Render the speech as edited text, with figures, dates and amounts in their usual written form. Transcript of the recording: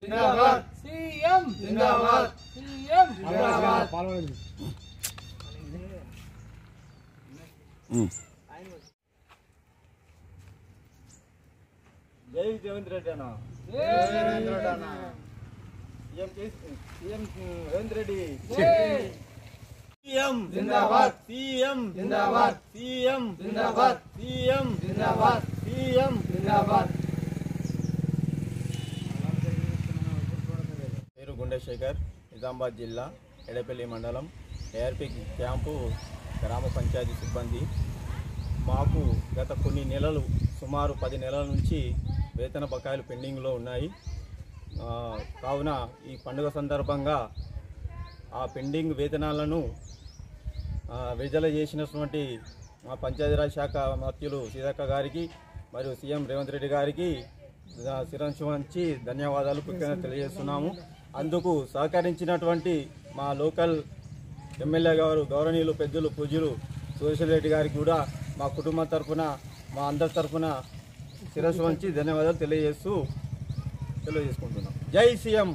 जिंदाबाद सीएम जिंदाबाद सीएम जिंदाबाद जय रेवंत रेड्डी अण्णा सीएम रेवंत रेड्डी सीएम जिंदाबाद सीएम जिंदाबाद सीएम जिंदाबाद सीएम जिंदाबाद सीएम जिंदाबाद పేరు గుండెశేఖర్ నిజామాబాద్ జిల్లా ఎడపల్లి మండలం ఏఆర్పి క్యాంపు గ్రామ పంచాయతీ సిబ్బంది. మాకు గత కొన్ని నెలలు సుమారు 10 నెలల నుంచి వేతన బకాయిలు పెండింగ్లో ఉన్నాయి. కావున ఈ పండుగ సందర్భంగా ఆ పెండింగ్ వేతనాలను విడుదల చేసినటువంటి మా పంచాయతీరాజ్ శాఖ మంత్రులు సీతక్క గారికి మరియు సీఎం రేవంత్ రెడ్డి గారికి శిరస్సు వంచి ధన్యవాదాలు కృతజ్ఞతలు తెలియజేస్తున్నాము. అందుకు సహకరించినటువంటి మా లోకల్ ఎమ్మెల్యే గారు గౌరవనీయులు పెద్దలు పూజ్యులు సురేశ్వర రెడ్డి గారికి కూడా మా కుటుంబం తరఫున మా అందరి తరఫున శిరస్సు వంచి ధన్యవాదాలు తెలియజేసుకుంటున్నాం. జై సీఎం.